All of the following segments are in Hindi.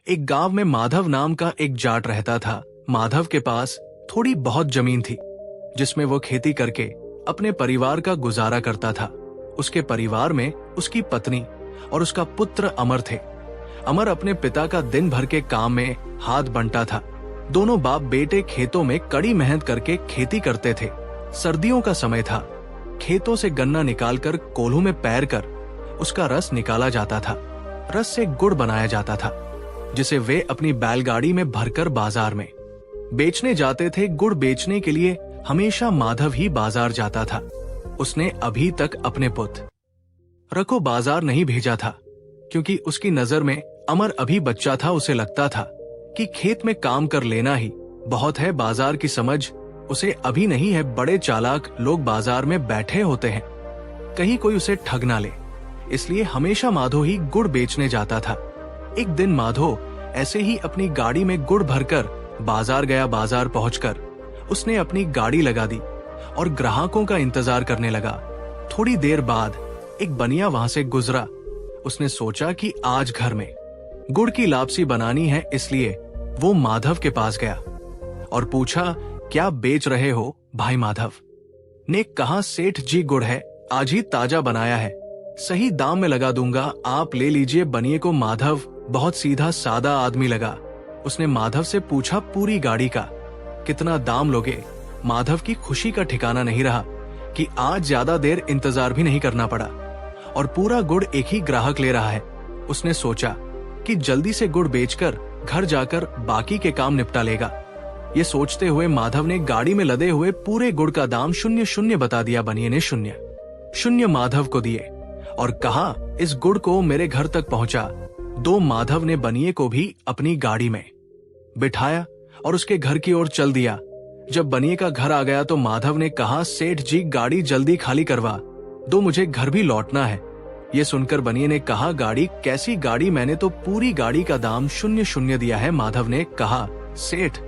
एक गांव में माधव नाम का एक जाट रहता था। माधव के पास थोड़ी बहुत जमीन थी जिसमें वो खेती करके अपने परिवार का गुजारा करता था। उसके परिवार में उसकी पत्नी और उसका पुत्र अमर थे। अमर अपने पिता का दिन भर के काम में हाथ बंटा था। दोनों बाप बेटे खेतों में कड़ी मेहनत करके खेती करते थे। सर्दियों का समय था। खेतों से गन्ना निकालकर कोल्हू में पैर कर उसका रस निकाला जाता था। रस से गुड़ बनाया जाता था जिसे वे अपनी बैलगाड़ी में भरकर बाजार में बेचने जाते थे। गुड़ बेचने के लिए हमेशा माधव ही बाजार जाता था। उसने अभी तक अपने पुत्र को बाजार नहीं भेजा था क्योंकि उसकी नजर में अमर अभी बच्चा था। उसे लगता था कि खेत में काम कर लेना ही बहुत है। बाजार की समझ उसे अभी नहीं है। बड़े चालाक लोग बाजार में बैठे होते हैं, कहीं कोई उसे ठग ना ले, इसलिए हमेशा माधो ही गुड़ बेचने जाता था। एक दिन माधो ऐसे ही अपनी गाड़ी में गुड़ भरकर बाजार गया। बाजार पहुंचकर उसने अपनी गाड़ी लगा दी और ग्राहकों का इंतजार करने लगा। थोड़ी देर बाद एक बनिया वहां से गुजरा। उसने सोचा कि आज घर में गुड़ की लापसी बनानी है, इसलिए वो माधव के पास गया और पूछा, क्या बेच रहे हो भाई? माधव ने कहा, सेठ जी गुड़ है, आज ही ताजा बनाया है, सही दाम में लगा दूंगा, आप ले लीजिए। बनिए को माधव बहुत सीधा सादा आदमी लगा। उसने माधव से पूछा, पूरी गाड़ी का कितना दाम लोगे? माधव की खुशी का ठिकाना नहीं रहा कि आज ज्यादा देर इंतजार भी नहीं करना पड़ा और पूरा गुड़ एक ही ग्राहक ले रहा है। उसने सोचा कि जल्दी से गुड़ बेचकर घर जाकर बाकी के काम निपटा लेगा। ये सोचते हुए माधव ने गाड़ी में लदे हुए पूरे गुड़ का दाम 0 बता दिया। बनिए ने 0 माधव को दिए और कहा, इस गुड़ को मेरे घर तक पहुंचा दो। माधव ने बनिए को भी अपनी गाड़ी में बिठाया और उसके घर की ओर चल दिया। जब बनिए का घर आ गया तो माधव ने कहा, सेठ जी गाड़ी जल्दी खाली करवा दो, मुझे घर भी लौटना है। ये सुनकर बनिए ने कहा, गाड़ी? कैसी गाड़ी? मैंने तो पूरी गाड़ी का दाम 0 दिया है। माधव ने कहा, सेठ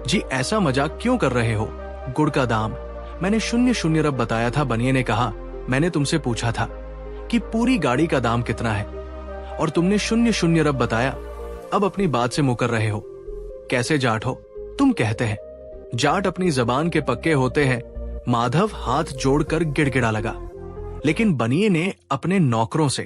जी ऐसा मजाक क्यों कर रहे हो? गुड़ का दाम मैंने 0 बताया था। बनिए ने कहा, मैंने तुमसे पूछा था कि पूरी गाड़ी का दाम कितना है और तुमने 0 बताया। अब अपनी बात से मुकर रहे हो। कैसे जाट हो तुम? कहते हैं जाट अपनी जबान के पक्के होते हैं। माधव हाथ जोड़कर गिड़गिड़ा लगा, लेकिन बनिए ने अपने नौकरों से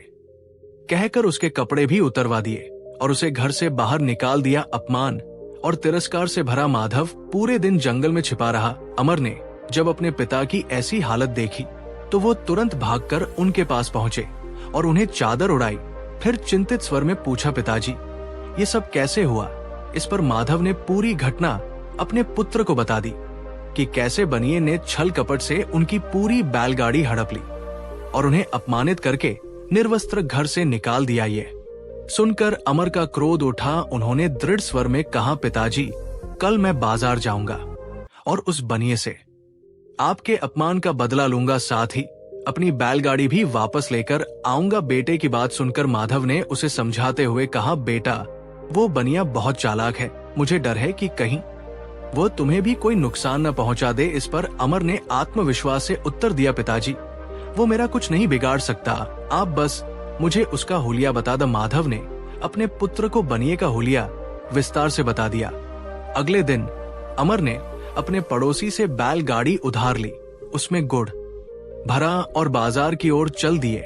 कहकर उसके कपड़े भी उतरवा दिए और उसे घर से बाहर निकाल दिया। अपमान और तिरस्कार से भरा माधव पूरे दिन जंगल में छिपा रहा। अमर ने जब अपने पिता की ऐसी हालत देखी तो वो तुरंत भागकर उनके पास पहुंचे और उन्हें चादर उड़ाई। फिर चिंतित स्वर में पूछा, पिताजी ये सब कैसे हुआ? इस पर माधव ने पूरी घटना अपने पुत्र को बता दी कि कैसे बनिए ने छल कपट से उनकी पूरी बैलगाड़ी हड़प ली और उन्हें अपमानित करके निर्वस्त्र घर से निकाल दिया। ये सुनकर अमर का क्रोध उठा। उन्होंने दृढ़ स्वर में कहा, पिताजी कल मैं बाजार जाऊंगा और उस बनिए से आपके अपमान का बदला लूंगा, साथ ही अपनी बैलगाड़ी भी वापस लेकर आऊंगा। बेटे की बात सुनकर माधव ने उसे समझाते हुए कहा, बेटा वो बनिया बहुत चालाक है, मुझे डर है कि कहीं वो तुम्हें भी कोई नुकसान न पहुंचा दे। इस पर अमर ने आत्मविश्वास से उत्तर दिया, पिताजी वो मेरा कुछ नहीं बिगाड़ सकता, आप बस मुझे उसका हुलिया बता दो। माधव ने अपने पुत्र को बनिए का हुलिया विस्तार से बता दिया। अगले दिन अमर ने अपने पड़ोसी से बैलगाड़ी उधार ली, उसमें गुड़ भरा और बाजार की ओर चल दिए।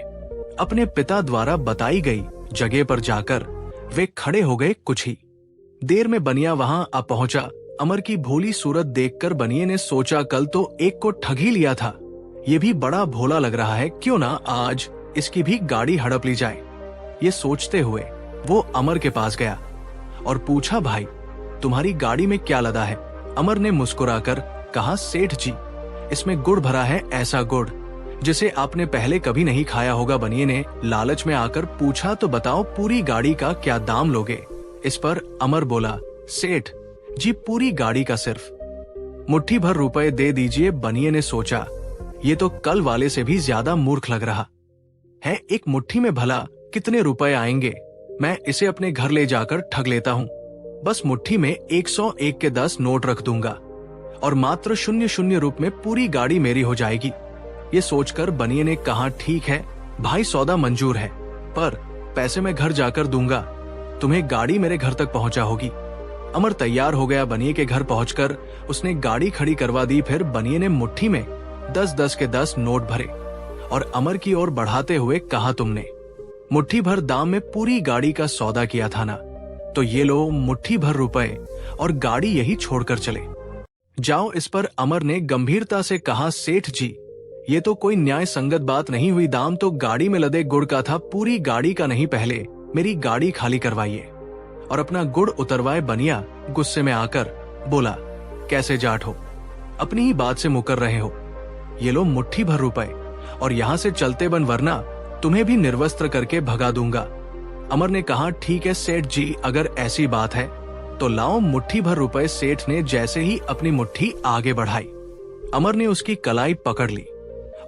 अपने पिता द्वारा बताई गई जगह पर जाकर वे खड़े हो गए। कुछ ही देर में बनिया वहां आ पहुंचा। अमर की भोली सूरत देखकर बनिए ने सोचा, कल तो एक को ठग ही लिया था, ये भी बड़ा भोला लग रहा है, क्यों ना आज इसकी भी गाड़ी हड़प ली जाए। ये सोचते हुए वो अमर के पास गया और पूछा, भाई तुम्हारी गाड़ी में क्या लदा है? अमर ने मुस्कुराकर कहा, सेठ जी इसमें गुड़ भरा है, ऐसा गुड़ जिसे आपने पहले कभी नहीं खाया होगा। बनिए ने लालच में आकर पूछा, तो बताओ पूरी गाड़ी का क्या दाम लोगे? इस पर अमर बोला, सेठ जी पूरी गाड़ी का सिर्फ मुट्ठी भर रुपए दे दीजिए। बनिए ने सोचा, ये तो कल वाले से भी ज्यादा मूर्ख लग रहा है, एक मुट्ठी में भला कितने रुपए आएंगे? मैं इसे अपने घर ले जाकर ठग लेता हूँ, बस मुट्ठी में 101 के 10 नोट रख दूंगा और मात्र 0 रूप में पूरी गाड़ी मेरी हो जाएगी। ये सोचकर बनिए ने कहा, ठीक है भाई, सौदा मंजूर है, पर पैसे मैं घर जाकर दूंगा, तुम्हें गाड़ी मेरे घर तक पहुंचा होगी। अमर तैयार हो गया। बनिए के घर पहुंचकर उसने गाड़ी खड़ी करवा दी। फिर बनिए ने मुट्ठी में 10-10 के 10 नोट भरे और अमर की ओर बढ़ाते हुए कहा, तुमने मुट्ठी भर दाम में पूरी गाड़ी का सौदा किया था ना, तो ये लो मुट्ठी भर रुपए और गाड़ी यही छोड़कर चले जाओ। इस पर अमर ने गंभीरता से कहा, सेठ जी, ये तो कोई न्याय संगत बात नहीं हुई। दाम तो गाड़ी में लदे गुड़ का था, पूरी गाड़ी का नहीं। पहले मेरी गाड़ी खाली करवाइए और अपना गुड़ उतरवाए। बनिया गुस्से में आकर बोला, कैसे जाट हो, अपनी ही बात से मुकर रहे हो। ये लो मुट्ठी भर रुपए और यहां से चलते बन, वरना तुम्हें भी निर्वस्त्र करके भगा दूंगा। अमर ने कहा, ठीक है सेठ जी, अगर ऐसी बात है तो लाओ मुट्ठी भर रुपए। सेठ ने जैसे ही अपनी मुट्ठी आगे बढ़ाई, अमर ने उसकी कलाई पकड़ ली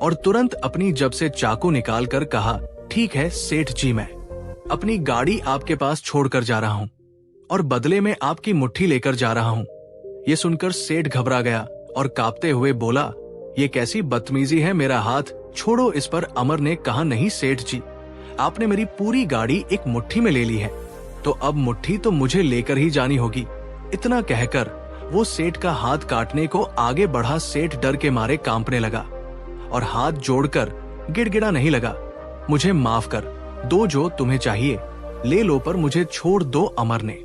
और तुरंत अपनी जेब से चाकू निकालकर कहा, ठीक है सेठ जी, मैं अपनी गाड़ी आपके पास छोड़कर जा रहा हूं और बदले में आपकी मुट्ठी लेकर जा रहा हूं। ये सुनकर सेठ घबरा गया और कांपते हुए बोला, ये कैसी बदतमीजी है, मेरा हाथ छोड़ो। इस पर अमर ने कहा, नहीं सेठ जी, आपने मेरी पूरी गाड़ी एक मुट्ठी में ले ली है, तो अब मुट्ठी तो मुझे लेकर ही जानी होगी। इतना कहकर वो सेठ का हाथ काटने को आगे बढ़ा। सेठ डर के मारे कांपने लगा और हाथ जोड़कर गिड़गिड़ा नहीं लगा, मुझे माफ कर दो, जो तुम्हें चाहिए ले लो, पर मुझे छोड़ दो। अमर ने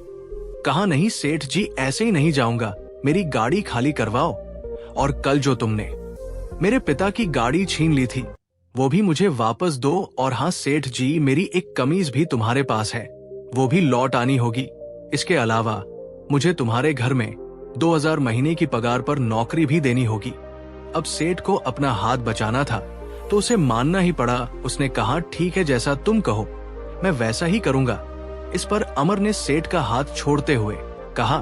कहा, नहीं सेठ जी, ऐसे ही नहीं जाऊंगा, मेरी गाड़ी खाली करवाओ और कल जो तुमने मेरे पिता की गाड़ी छीन ली थी वो भी मुझे वापस दो। और हाँ सेठ जी, मेरी एक कमीज भी तुम्हारे पास है, वो भी लौट आनी होगी। इसके अलावा मुझे तुम्हारे घर में 2000 महीने की पगार पर नौकरी भी देनी होगी। अब सेठ को अपना हाथ बचाना था तो उसे मानना ही पड़ा। उसने कहा, ठीक है, जैसा तुम कहो मैं वैसा ही करूंगा। इस पर अमर ने सेठ का हाथ छोड़ते हुए कहा,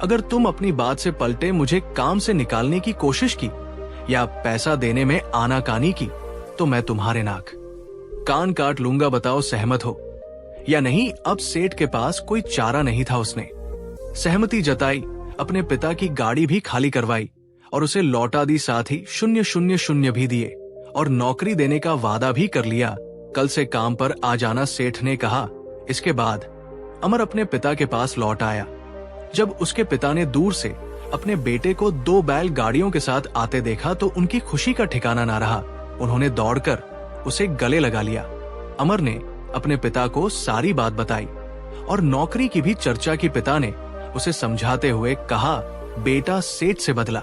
अगर तुम अपनी बात से पलटे, मुझे काम से निकालने की कोशिश की या पैसा देने में आनाकानी की, तो मैं तुम्हारे नाक कान काट लूंगा। बताओ सहमत हो या नहीं। अब सेठ के पास कोई चारा नहीं था। उसने सहमति जताई, अपने पिता की गाड़ी भी खाली करवाई और उसे लौटा दी। साथ ही 000 भी दिए और नौकरी देने का वादा भी कर लिया। कल से काम पर आ जाना, सेठ ने कहा। इसके बाद अमर अपने पिता के पास लौट आया। जब उसके पिता ने दूर से अपने बेटे को 2 बैल गाड़ियों के साथ आते देखा तो उनकी खुशी का ठिकाना ना रहा। उन्होंने दौड़कर उसे गले लगा लिया। अमर ने अपने पिता को सारी बात बताई और नौकरी की भी चर्चा की। पिता ने उसे समझाते हुए कहा, बेटा, सेठ से बदला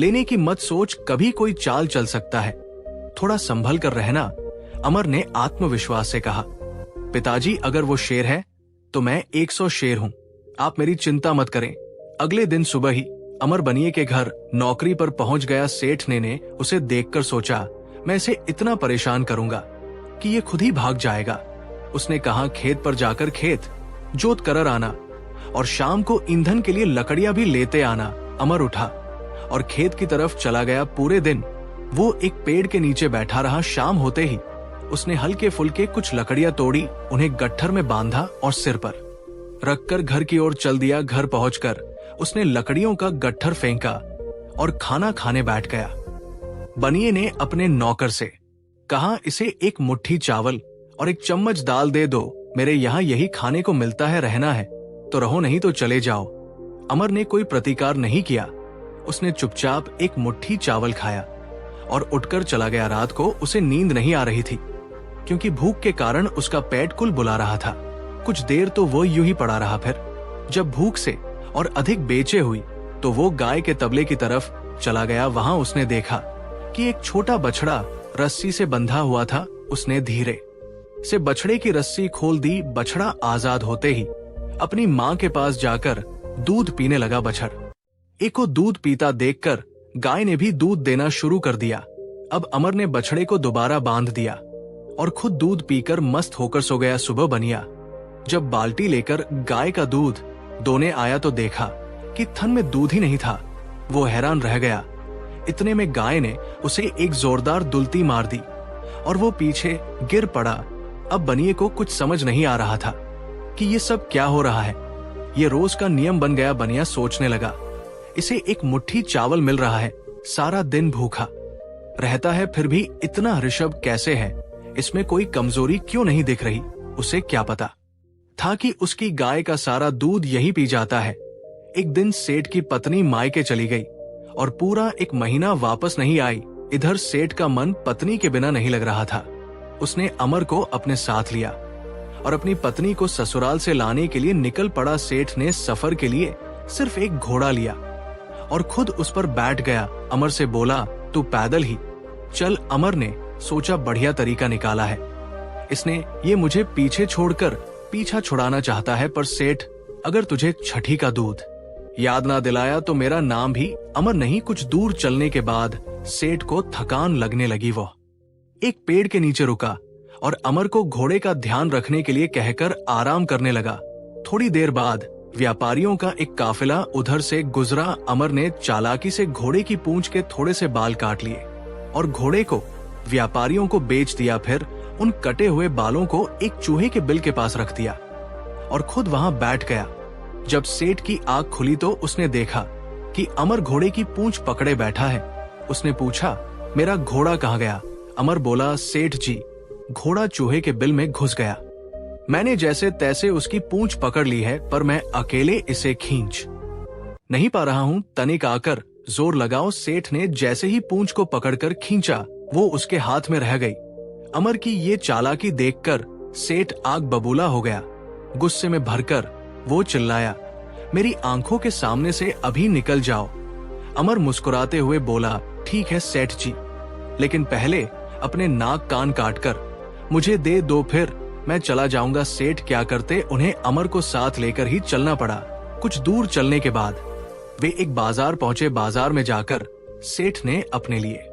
लेने की मत सोच, कभी कोई चाल चल सकता है, थोड़ा संभल कर रहना। अमर ने आत्मविश्वास से कहा, पिताजी, अगर वो शेर है तो मैं 100 शेर हूं, आप मेरी चिंता मत करें। अगले दिन सुबह ही अमर बनिए के घर नौकरी पर पहुंच गया। सेठ ने उसे देखकर सोचा, मैं इसे इतना परेशान करूंगा कि ये खुद ही भाग जाएगा। उसने कहा, खेत पर जाकर खेत जोत कर आना और शाम को ईंधन के लिए लकड़ियां भी लेते आना। अमर उठा और खेत की तरफ चला गया। पूरे दिन वो एक पेड़ के नीचे बैठा रहा। शाम होते ही उसने हल्के फुल्के कुछ लकड़ियां तोड़ी, उन्हें गट्ठर में बांधा और सिर पर रखकर घर की ओर चल दिया। घर पहुंचकर उसने लकड़ियों का गट्ठर फेंका और खाना खाने बैठ गया। बनिए ने अपने नौकर से कहा, इसे एक मुट्ठी चावल और एक चम्मच दाल दे दो, मेरे यहाँ यही खाने को मिलता है, रहना है तो रहो, नहीं तो चले जाओ। अमर ने कोई प्रतिकार नहीं किया। उसने चुपचाप एक मुट्ठी चावल खाया और उठकर चला गया। रात को उसे नींद नहीं आ रही थी क्योंकि भूख के कारण उसका पेट कुल बुला रहा था। कुछ देर तो वो यूं ही पड़ा रहा। फिर जब भूख से और अधिक बेचे हुई तो वो गाय के तबले की तरफ चला गया। वहां उसने देखा कि एक छोटा बछड़ा रस्सी से बंधा हुआ था। उसने धीरे से बछड़े की रस्सी खोल दी। बछड़ा आजाद होते ही अपनी माँ के पास जाकर दूध पीने लगा। बछड़ एको दूध पीता देखकर गाय ने भी दूध देना शुरू कर दिया। अब अमर ने बछड़े को दोबारा बांध दिया और खुद दूध पीकर मस्त होकर सो गया। सुबह बनिया जब बाल्टी लेकर गाय का दूध दोने आया तो देखा कि थन में दूध ही नहीं था। वो हैरान रह गया। इतने में गाय ने उसे एक जोरदार दुलती मार दी और वो पीछे गिर पड़ा। अब बनिए को कुछ समझ नहीं आ रहा था कि ये सब क्या हो रहा है। ये रोज का नियम बन गया। बनिया सोचने लगा, इसे एक मुट्ठी चावल मिल रहा है, सारा दिन भूखा रहता है, फिर भी इतना ऋषभ कैसे है, इसमें कोई कमजोरी क्यों नहीं दिख रही, उसे क्या पता था कि उसकी गाय का सारा दूध यही पी जाता है। एक दिन सेठ की पत्नी मायके चली गई और पूरा एक महीना वापस नहीं आई। इधर सेठ का मन पत्नी के बिना नहीं लग रहा था। उसने अमर को अपने साथ लिया और अपनी पत्नी को ससुराल से लाने के लिए निकल पड़ा। सेठ ने सफर के लिए सिर्फ एक घोड़ा लिया और खुद उस पर बैठ गया। अमर से बोला, तू पैदल ही चल। अमर ने सोचा बढ़िया तरीका निकाला है, इसने ये मुझे पीछे छोड़कर पीछा छुड़ाना चाहता है। पर सेठ, अगर तुझे छठी का दूध याद ना दिलाया तो मेरा नाम भी अमर नहीं। कुछ दूर चलने के बाद सेठ को थकान लगने लगी। वो एक पेड़ के नीचे रुका और अमर को घोड़े का ध्यान रखने के लिए कहकर आराम करने लगा। थोड़ी देर बाद व्यापारियों का एक काफिला उधर से गुजरा। अमर ने चालाकी से घोड़े की पूंछ के थोड़े से बाल काट लिए और घोड़े को व्यापारियों को बेच दिया। फिर उन कटे हुए बालों को एक चूहे के बिल के पास रख दिया और खुद वहां बैठ गया। जब सेठ की आंख खुली तो उसने देखा कि अमर घोड़े की पूंछ पकड़े बैठा है। उसने पूछा, मेरा घोड़ा कहाँ गया? अमर बोला, सेठ जी, घोड़ा चूहे के बिल में घुस गया। मैंने जैसे तैसे उसकी पूंछ पकड़ ली है, पर मैं अकेले इसे खींच नहीं पा रहा हूँ। तनिक आकर जोर लगाओ। सेठ ने जैसे ही पूंछ को पकड़कर खींचा, वो उसके हाथ में रह गई। अमर की ये चालाकी देखकर सेठ आग बबूला हो गया। गुस्से में भरकर वो चिल्लाया, मेरी आंखों के सामने से अभी निकल जाओ। अमर मुस्कुराते हुए बोला, ठीक है सेठ जी, लेकिन पहले अपने नाक कान काटकर मुझे दे दो, फिर मैं चला जाऊंगा। सेठ क्या करते, उन्हें अमर को साथ लेकर ही चलना पड़ा। कुछ दूर चलने के बाद वे एक बाजार पहुंचे। बाजार में जाकर सेठ ने अपने लिए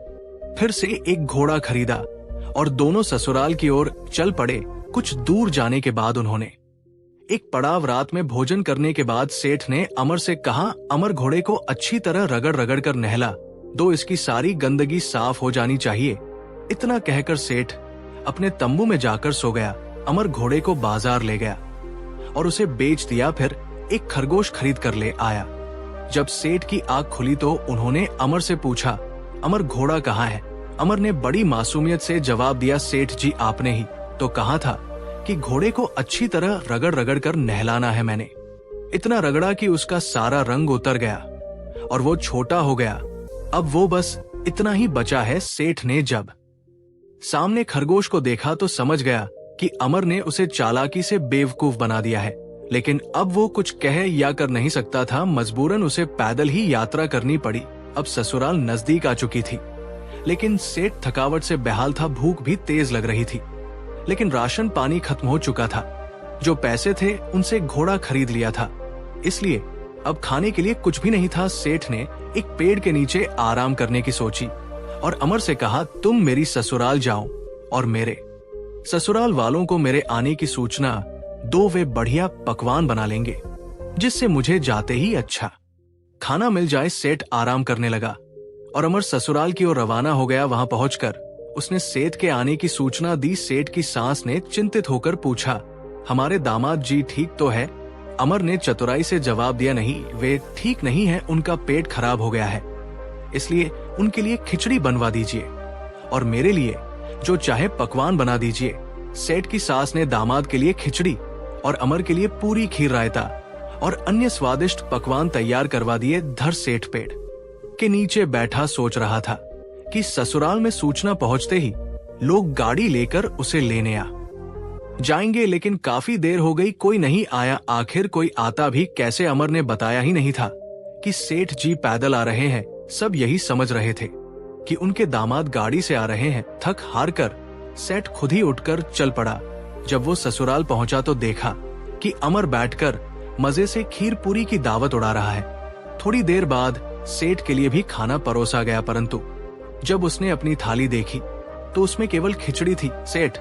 फिर से एक घोड़ा खरीदा और दोनों ससुराल की ओर चल पड़े। कुछ दूर जाने के बाद उन्होंने एक पड़ाव रात में भोजन करने के बाद सेठ ने अमर से कहा, अमर घोड़े को अच्छी तरह रगड़ रगड़ कर नहला दो, इसकी सारी गंदगी साफ हो जानी चाहिए। इतना कहकर सेठ अपने तंबू में जाकर सो गया। अमर घोड़े को बाजार ले गया और उसे बेच दिया। फिर एक खरगोश खरीद कर ले आया। जब सेठ की आंख खुली तो उन्होंने अमर से पूछा, अमर घोड़ा कहाँ है? अमर ने बड़ी मासूमियत से जवाब दिया, सेठ जी, आपने ही तो कहा था कि घोड़े को अच्छी तरह रगड़ रगड़ कर नहलाना है। मैंने इतना रगड़ा कि उसका सारा रंग उतर गया और वो छोटा हो गया। अब वो बस इतना ही बचा है। सेठ ने जब सामने खरगोश को देखा तो समझ गया कि अमर ने उसे चालाकी से बेवकूफ बना दिया है, लेकिन अब वो कुछ कह या कर नहीं सकता था। मजबूरन उसे पैदल ही यात्रा करनी पड़ी। अब ससुराल नजदीक आ चुकी थी, लेकिन सेठ थकावट से बेहाल था। भूख भी तेज लग रही थी, लेकिन राशन पानी खत्म हो चुका था। जो पैसे थे उनसे घोड़ा खरीद लिया था, इसलिए अब खाने के लिए कुछ भी नहीं था। सेठ ने एक पेड़ के नीचे आराम करने की सोची और अमर से कहा, तुम मेरी ससुराल जाओ और मेरे ससुराल वालों को मेरे आने की सूचना दो। वे बढ़िया पकवान बना लेंगे जिससे मुझे जाते ही अच्छा खाना मिल जाए। सेठ आराम करने लगा और अमर ससुराल की ओर रवाना हो गया। वहां पहुंचकर उसने सेठ के आने की सूचना दी। सेठ की सास ने चिंतित होकर पूछा, हमारे दामाद जी ठीक तो है? अमर ने चतुराई से जवाब दिया, नहीं, वे ठीक नहीं है, उनका पेट खराब हो गया है, इसलिए उनके लिए खिचड़ी बनवा दीजिए और मेरे लिए जो चाहे पकवान बना दीजिए। सेठ की सास ने दामाद के लिए खिचड़ी और अमर के लिए पूरी खीर, रायता और अन्य स्वादिष्ट पकवान तैयार करवा दिए। धर सेठ पेड़ के नीचे बैठा सोच रहा था कि ससुराल में सूचना पहुंचते ही लोग गाड़ी लेकर उसे लेने आ जाएंगे, लेकिन काफी देर हो गई, कोई नहीं आया। आखिर कोई आता भी कैसे? अमर ने बताया ही नहीं था कि सेठ जी पैदल आ रहे हैं। सब यही समझ रहे थे कि उनके दामाद गाड़ी से आ रहे हैं। थक हार कर सेठ खुद ही उठकर चल पड़ा। जब वो ससुराल पहुंचा तो देखा कि अमर बैठकर मजे से खीर पूरी की दावत उड़ा रहा है। थोड़ी देर बाद सेठ के लिए भी खाना परोसा गया, परंतु जब उसने अपनी थाली देखी तो उसमें केवल खिचड़ी थी। सेठ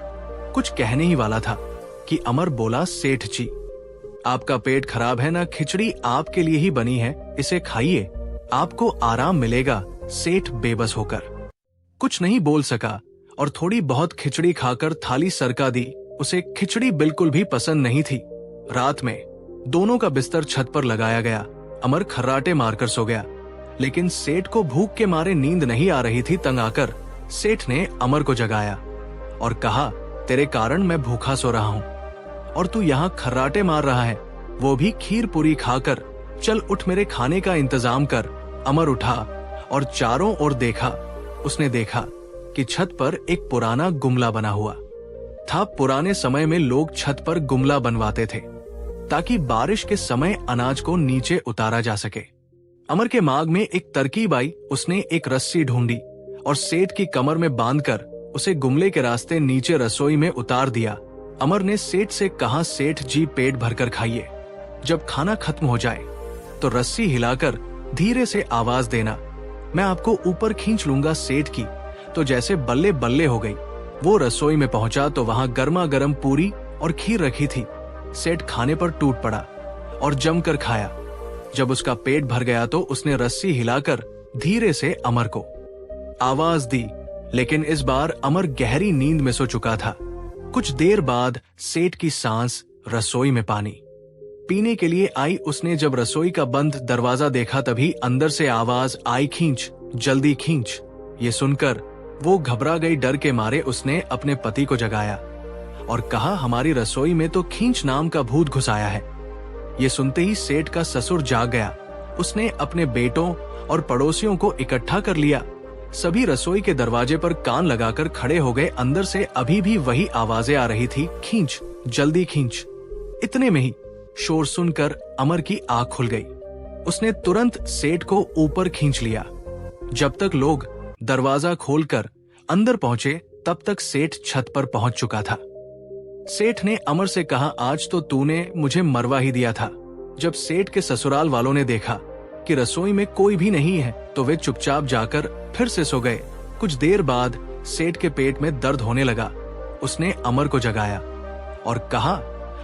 कुछ कहने ही वाला था कि अमर बोला, सेठ जी, आपका पेट खराब है ना, खिचड़ी आपके लिए ही बनी है, इसे खाइए, आपको आराम मिलेगा। सेठ बेबस होकर कुछ नहीं बोल सका और थोड़ी बहुत खिचड़ी खाकर थाली सरका दी। उसे खिचड़ी बिल्कुल भी पसंद नहीं थी। रात में दोनों का बिस्तर छत पर लगाया गया। अमर खर्राटे मारकर सो गया, लेकिन सेठ को भूख के मारे नींद नहीं आ रही थी। तंग आकर सेठ ने अमर को जगाया और कहा, तेरे कारण मैं भूखा सो रहा हूँ और तू यहाँ खर्राटे मार रहा है, वो भी खीर पूरी खाकर। चल उठ, मेरे खाने का इंतजाम कर। अमर उठा और चारों ओर देखा। उसने देखा कि छत पर एक पुराना गुमला बना हुआ था। पुराने समय में लोग छत पर गुमला बनवाते थे ताकि बारिश के समय अनाज को नीचे उतारा जा सके। अमर के माग में एक तरकीब आई। उसने एक रस्सी ढूंढी और सेठ की कमर में बांधकर उसे गुमले के रास्ते नीचे रसोई में उतार दिया। अमर ने सेठ से कहा, सेठ जी पेट भरकर खाइए, जब खाना खत्म हो जाए तो रस्सी हिलाकर धीरे से आवाज देना, मैं आपको ऊपर खींच लूंगा सेठ की। तो जैसे बल्ले बल्ले हो गई। वो रसोई में पहुंचा तो वहां गर्मा गर्म पूरी और खीर रखी थी। सेठ खाने पर टूट पड़ा और जमकर खाया। जब उसका पेट भर गया तो उसने रस्सी हिलाकर धीरे से अमर को आवाज दी, लेकिन इस बार अमर गहरी नींद में सो चुका था। कुछ देर बाद सेठ की सांस रसोई में पानी पीने के लिए आई। उसने जब रसोई का बंद दरवाजा देखा तभी अंदर से आवाज आई, खींच, जल्दी खींच। ये सुनकर वो घबरा गई। डर के मारे उसने अपने पति को जगाया और कहा, हमारी रसोई में तो खींच नाम का भूत घुस आया है। ये सुनते ही सेठ का ससुर जाग गया। उसने अपने बेटों और पड़ोसियों को इकट्ठा कर लिया। सभी रसोई के दरवाजे पर कान लगाकर खड़े हो गए। अंदर से अभी भी वही आवाजें आ रही थी, खींच, जल्दी खींच। इतने में ही शोर सुनकर अमर की आंख खुल गई। उसने तुरंत सेठ को ऊपर खींच लिया। जब तक लोग दरवाजा खोलकर अंदर पहुंचे तब तक सेठ छत पर पहुंच चुका था। सेठ ने अमर से कहा, आज तो तूने मुझे मरवा ही दिया था। जब सेठ के ससुराल वालों ने देखा कि रसोई में कोई भी नहीं है तो वे चुपचाप जाकर फिर से सो गए। कुछ देर बाद सेठ के पेट में दर्द होने लगा। उसने अमर को जगाया और कहा,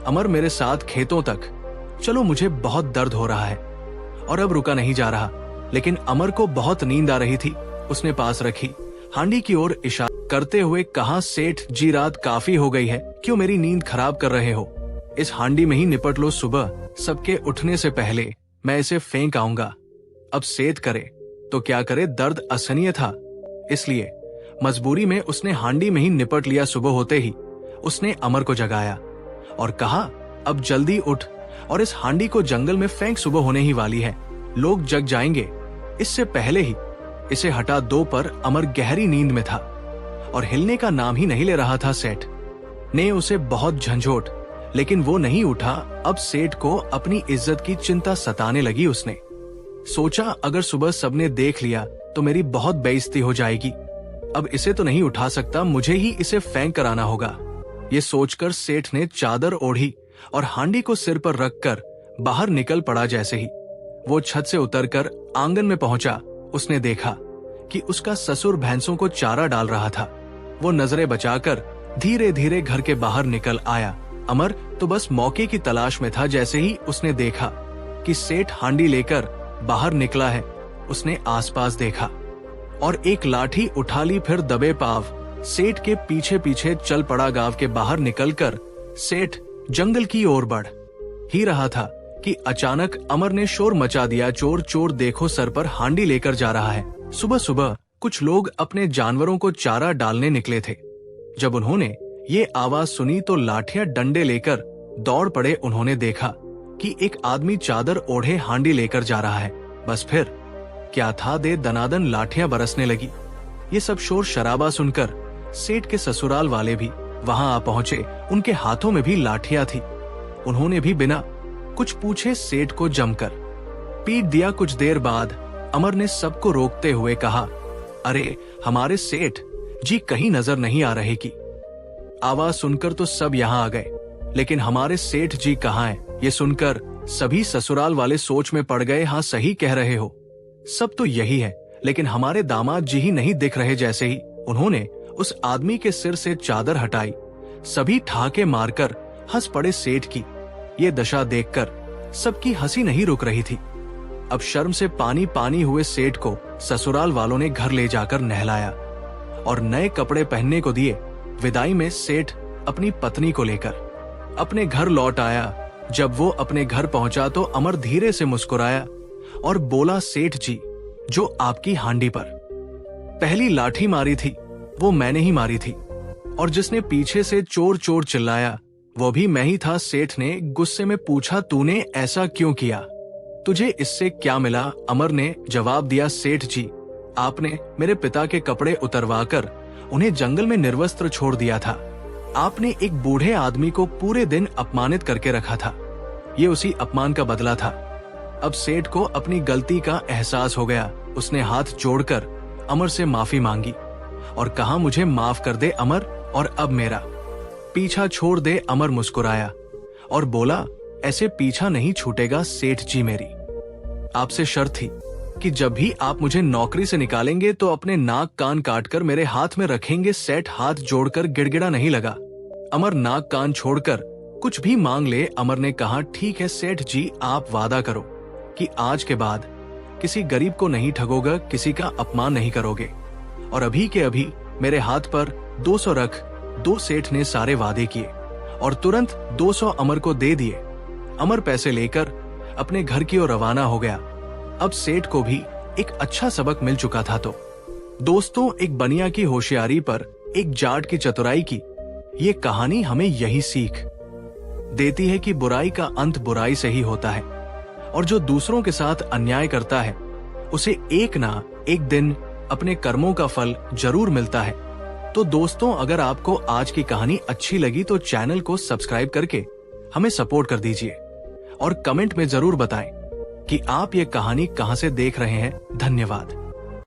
अमर मेरे साथ खेतों तक चलो, मुझे बहुत दर्द हो रहा है। और अब रुका नहीं जा रहा। लेकिन अमर को बहुत नींद आ रही थी। उसने पास रखी हांडी की ओर इशारा करते हुए कहा, सेठ जी रात काफी हो गई है, क्यों मेरी नींद खराब कर रहे हो? इस हांडी में ही निपट लो, सुबह सबके उठने से पहले मैं इसे फेंक आऊंगा। अब सेठ करे तो क्या करे, दर्द असहनीय था, इसलिए मजबूरी में उसने हांडी में ही निपट लिया। सुबह होते ही उसने अमर को जगाया और कहा, अब जल्दी उठ और इस हांडी को जंगल में फेंक, सुबह होने ही वाली है, लोग जग जाएंगे, इससे पहले ही इसे हटा दो। पर अमर गहरी नींद में था और हिलने का नाम ही नहीं ले रहा था। सेठ ने उसे बहुत झंझोट, लेकिन वो नहीं उठा। अब सेठ को अपनी इज्जत की चिंता सताने लगी। उसने सोचा, अगर सुबह सबने देख लिया तो मेरी बहुत बेइज्जती हो जाएगी। अब इसे तो नहीं उठा सकता, मुझे ही इसे फेंक कर आना होगा। ये सोचकर सेठ ने चादर ओढ़ी और हांडी को सिर पर रखकर बाहर निकल पड़ा। जैसे ही वो छत से उतरकर आंगन में पहुंचा, उसने देखा कि उसका ससुर भैंसों को चारा डाल रहा था। वो नजरें बचाकर धीरे धीरे घर के बाहर निकल आया। अमर तो बस मौके की तलाश में था। जैसे ही उसने देखा कि सेठ हांडी लेकर बाहर निकला है, उसने आसपास देखा और एक लाठी उठा ली। फिर दबे पाव सेठ के पीछे पीछे चल पड़ा। गांव के बाहर निकलकर सेठ जंगल की ओर बढ़ ही रहा था कि अचानक अमर ने शोर मचा दिया, चोर चोर देखो, सर पर हांडी लेकर जा रहा है। सुबह सुबह कुछ लोग अपने जानवरों को चारा डालने निकले थे। जब उन्होंने ये आवाज सुनी तो लाठियां डंडे लेकर दौड़ पड़े। उन्होंने देखा कि एक आदमी चादर ओढ़े हांडी लेकर जा रहा है। बस फिर क्या था, दे दनादन लाठियां बरसने लगी। ये सब शोर शराबा सुनकर सेठ के ससुराल वाले भी वहां आ पहुंचे। उनके हाथों में भी लाठियां थी। उन्होंने भी बिना कुछ पूछे सेठ को जमकर पीट दिया। कुछ देर बाद अमर ने सबको रोकते हुए कहा, अरे हमारे सेठ जी कहीं नजर नहीं आ रहे की। आवाज सुनकर तो सब यहाँ आ गए, लेकिन हमारे सेठ जी कहाँ हैं? ये सुनकर सभी ससुराल वाले सोच में पड़ गए। हाँ, सही कह रहे हो, सब तो यही है, लेकिन हमारे दामाद जी ही नहीं दिख रहे। जैसे ही उन्होंने उस आदमी के सिर से चादर हटाई, सभी ठहाके मारकर हंस पड़े। सेठ की ये दशा देखकर सबकी हंसी नहीं रुक रही थी। अब शर्म से पानी पानी हुए सेठ को ससुराल वालों ने घर ले जाकर नहलाया और नए कपड़े पहनने को दिए। विदाई में सेठ अपनी पत्नी को लेकर अपने घर लौट आया। जब वो अपने घर पहुंचा तो अमर धीरे से मुस्कुराया और बोला, सेठ जी, जो आपकी हांडी पर पहली लाठी मारी थी वो मैंने ही मारी थी, और जिसने पीछे से चोर चोर चिल्लाया वो भी मैं ही था। सेठ ने गुस्से में पूछा, तूने ऐसा क्यों किया? तुझे इससे क्या मिला? अमर ने जवाब दिया, सेठ जी, आपने मेरे पिता के कपड़े उतरवाकर उन्हें जंगल में निर्वस्त्र छोड़ दिया था। आपने एक बूढ़े आदमी को पूरे दिन अपमानित करके रखा था। ये उसी अपमान का बदला था। अब सेठ को अपनी गलती का एहसास हो गया। उसने हाथ जोड़कर अमर से माफी मांगी और कहा, मुझे माफ कर दे अमर, और अब मेरा पीछा छोड़ दे। अमर मुस्कुराया और बोला, ऐसे पीछा नहीं छूटेगा सेठ जी। मेरी आपसे शर्त थी कि जब भी आप मुझे नौकरी से निकालेंगे तो अपने नाक कान काटकर मेरे हाथ में रखेंगे। सेठ हाथ जोड़कर गिड़गिड़ा नहीं लगा। अमर नाक कान छोड़कर कुछ भी मांग ले। अमर ने कहा, ठीक है सेठ जी, आप वादा करो कि आज के बाद किसी गरीब को नहीं ठगोगे, किसी का अपमान नहीं करोगे। और अभी के अभी मेरे हाथ पर 200 रख दो। सेठ ने सारे वादे किए और तुरंत 200 अमर को दे दिए। अमर पैसे लेकर अपने घर की ओर रवाना हो गया। अब सेठ को भी एक अच्छा सबक मिल चुका था। तो दोस्तों, एक बनिया की होशियारी पर एक जाट की चतुराई की ये कहानी हमें यही सीख देती है कि बुराई का अंत बुराई से ही होता है, और जो दूसरों के साथ अन्याय करता है उसे एक ना एक दिन अपने कर्मों का फल जरूर मिलता है। तो दोस्तों, अगर आपको आज की कहानी अच्छी लगी तो चैनल को सब्सक्राइब करके हमें सपोर्ट कर दीजिए और कमेंट में जरूर बताएं कि आप ये कहानी कहां से देख रहे हैं। धन्यवाद।